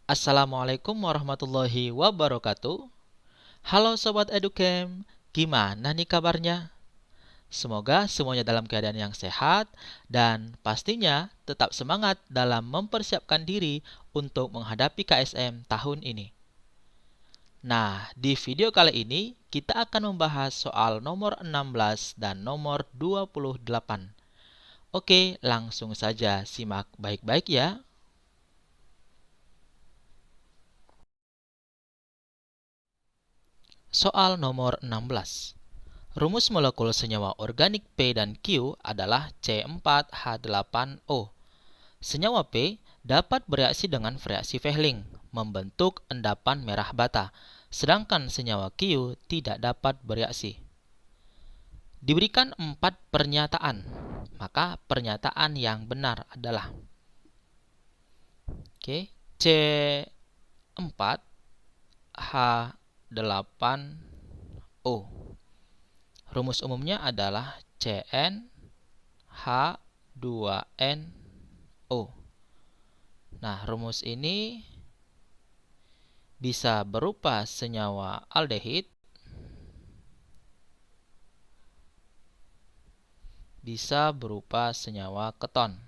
Assalamualaikum warahmatullahi wabarakatuh. Halo Sobat Educamp, gimana nih kabarnya? Semoga semuanya dalam keadaan yang sehat dan pastinya tetap semangat dalam mempersiapkan diri untuk menghadapi KSM tahun ini. Nah, di video kali ini kita akan membahas soal nomor 16 dan nomor 28. Oke, langsung saja simak baik-baik ya. Soal nomor 16. Rumus molekul senyawa organik P dan Q adalah C4H8O. Senyawa P dapat bereaksi dengan reaksi Fehling, membentuk endapan merah bata, sedangkan senyawa Q tidak dapat bereaksi. Diberikan 4 pernyataan, maka pernyataan yang benar adalah C4H8O. Rumus umumnya adalah CnH2nO. Nah, rumus ini bisa berupa senyawa aldehid, bisa berupa senyawa keton.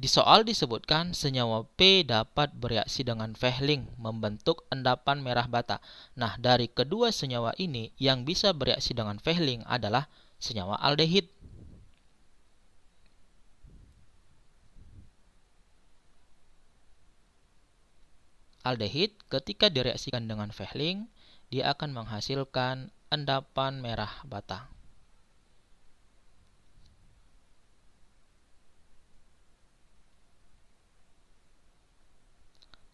Di soal disebutkan senyawa P dapat bereaksi dengan Fehling membentuk endapan merah bata. Nah, dari kedua senyawa ini yang bisa bereaksi dengan Fehling adalah senyawa aldehid. Aldehid ketika direaksikan dengan Fehling, dia akan menghasilkan endapan merah bata.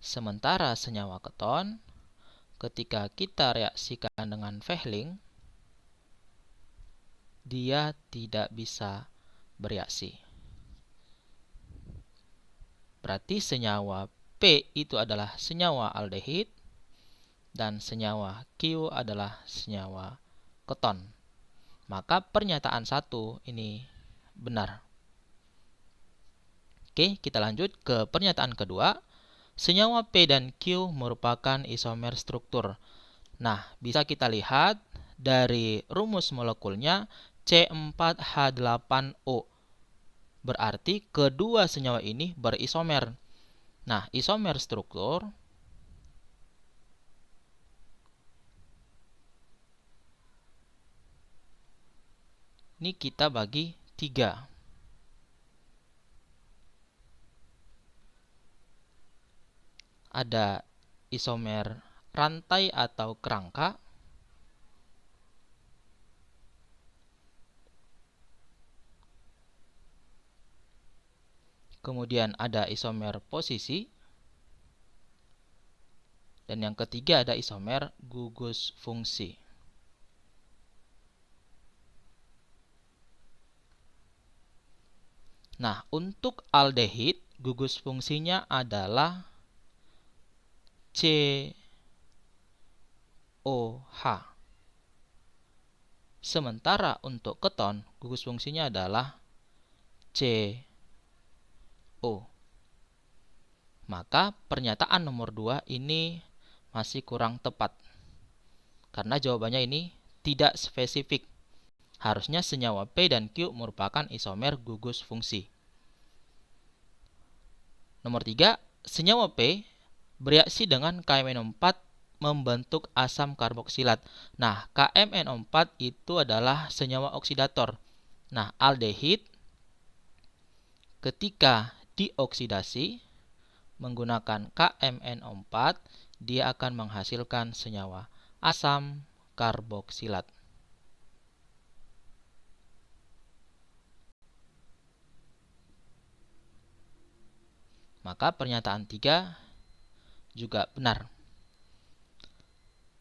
Sementara senyawa keton, ketika kita reaksikan dengan Fehling, dia tidak bisa bereaksi. Berarti senyawa P itu adalah senyawa aldehid dan senyawa Q adalah senyawa keton. Maka pernyataan 1 ini benar. Oke, kita lanjut ke pernyataan kedua. Senyawa P dan Q merupakan isomer struktur. Nah, bisa kita lihat dari rumus molekulnya C4H8O. Berarti kedua senyawa ini berisomer. Nah, isomer struktur ini kita bagi 3. Ada isomer rantai atau kerangka, kemudian ada isomer posisi, dan yang ketiga ada isomer gugus fungsi. Nah, untuk aldehid gugus fungsinya adalah COH. Sementara untuk keton gugus fungsinya adalah CO. Maka pernyataan nomor 2 ini masih kurang tepat. Karena jawabannya ini tidak spesifik. Harusnya senyawa P dan Q merupakan isomer gugus fungsi. Nomor 3, senyawa P bereaksi dengan KMnO4 membentuk asam karboksilat. Nah, KMnO4 itu adalah senyawa oksidator. Nah, aldehid ketika dioksidasi menggunakan KMnO4, dia akan menghasilkan senyawa asam karboksilat. Maka pernyataan 3 juga benar.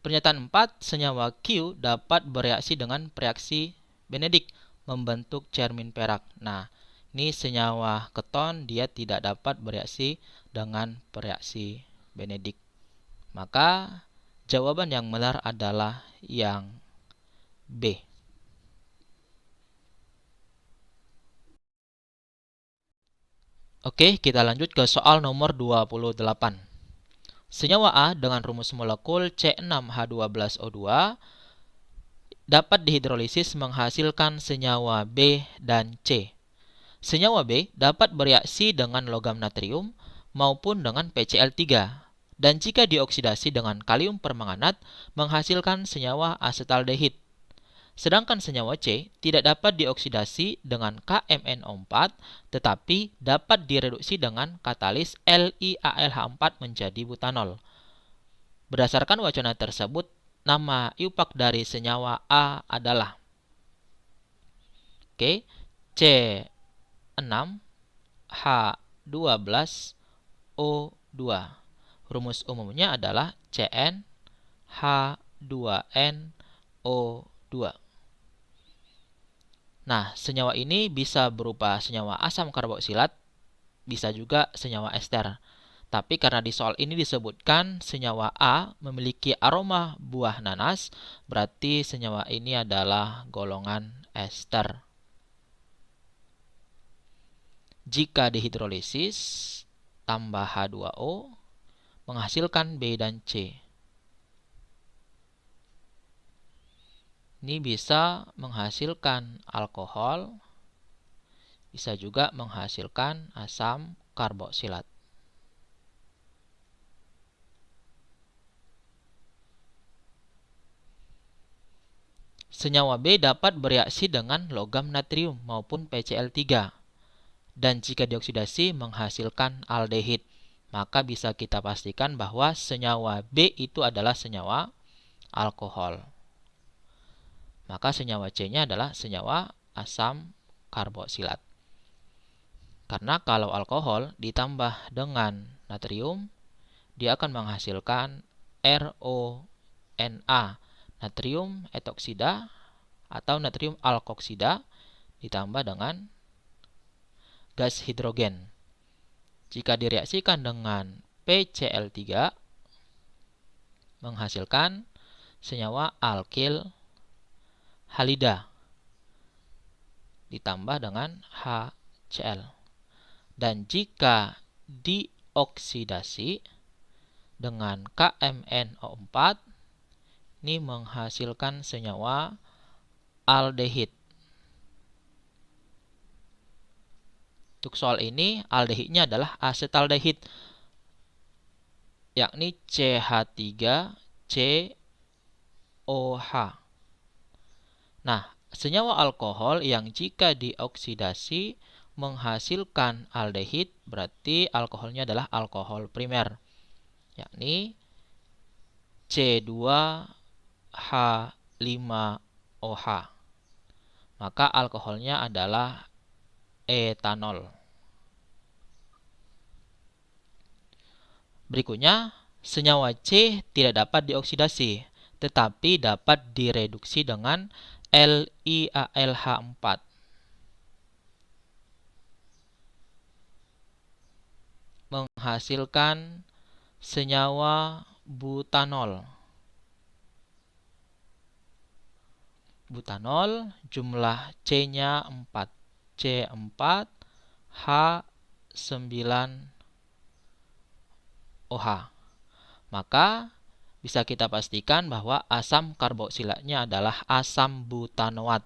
Pernyataan 4, senyawa Q dapat bereaksi dengan reaksi Benedict membentuk cermin perak. Nah, ini senyawa keton dia tidak dapat bereaksi dengan reaksi Benedict. Maka jawaban yang benar adalah yang B. Oke, kita lanjut ke soal nomor 28. Senyawa A dengan rumus molekul C6H12O2 dapat dihidrolisis menghasilkan senyawa B dan C. Senyawa B dapat bereaksi dengan logam natrium maupun dengan PCl3 dan jika dioksidasi dengan kalium permanganat menghasilkan senyawa asetaldehid. Sedangkan senyawa C tidak dapat dioksidasi dengan KMnO4 tetapi dapat direduksi dengan katalis LiAlH4 menjadi butanol. Berdasarkan wacana tersebut, nama IUPAC dari senyawa A adalah C6H12O2. Rumus umumnya adalah CnH2nO2. Nah, senyawa ini bisa berupa senyawa asam karboksilat, bisa juga senyawa ester. Tapi karena di soal ini disebutkan senyawa A memiliki aroma buah nanas, berarti senyawa ini adalah golongan ester. Jika dihidrolisis, tambah H2O, menghasilkan B dan C. Ini bisa menghasilkan alkohol, bisa juga menghasilkan asam karboksilat. Senyawa B dapat bereaksi dengan logam natrium maupun PCl3 dan jika dioksidasi menghasilkan aldehid. Maka bisa kita pastikan bahwa senyawa B itu adalah senyawa alkohol. Maka senyawa C-nya adalah senyawa asam karboksilat. Karena kalau alkohol ditambah dengan natrium, dia akan menghasilkan RONA, natrium etoksida atau natrium alkoksida ditambah dengan gas hidrogen. Jika direaksikan dengan PCl3, menghasilkan senyawa alkil halida ditambah dengan HCl. Dan jika dioksidasi dengan KMnO4, ini menghasilkan senyawa aldehid. Untuk soal ini, aldehidnya adalah asetaldehid, yakni CH3COH. Nah, senyawa alkohol yang jika dioksidasi menghasilkan aldehid, berarti alkoholnya adalah alkohol primer, yakni C2H5OH. Maka alkoholnya adalah etanol. Berikutnya, senyawa C tidak dapat dioksidasi, tetapi dapat direduksi dengan LiAlH4. Menghasilkan senyawa butanol. Butanol jumlah C-nya 4. C4H9OH. Maka bisa kita pastikan bahwa asam karboksilatnya adalah asam butanoat,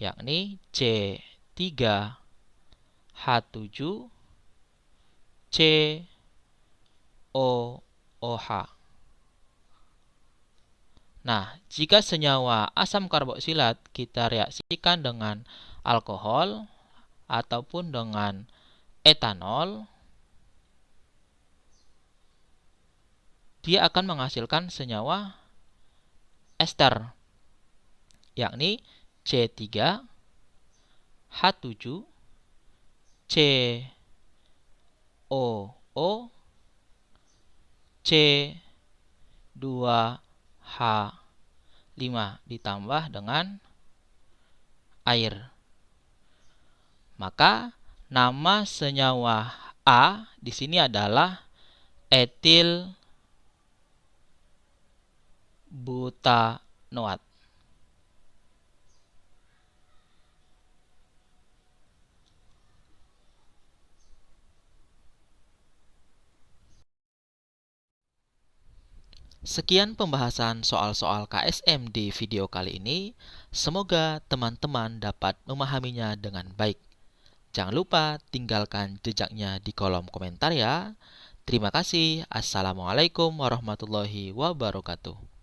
yakni C3H7COOH. Nah, jika senyawa asam karboksilat kita reaksikan dengan alkohol ataupun dengan etanol, dia akan menghasilkan senyawa ester, yakni C3H7COO C2H5 ditambah dengan air. Maka nama senyawa A di sini adalah etil butanoat. Sekian pembahasan soal-soal KSM di video kali ini. Semoga teman-teman dapat memahaminya dengan baik. Jangan lupa tinggalkan jejaknya di kolom komentar ya. Terima kasih. Assalamualaikum warahmatullahi wabarakatuh.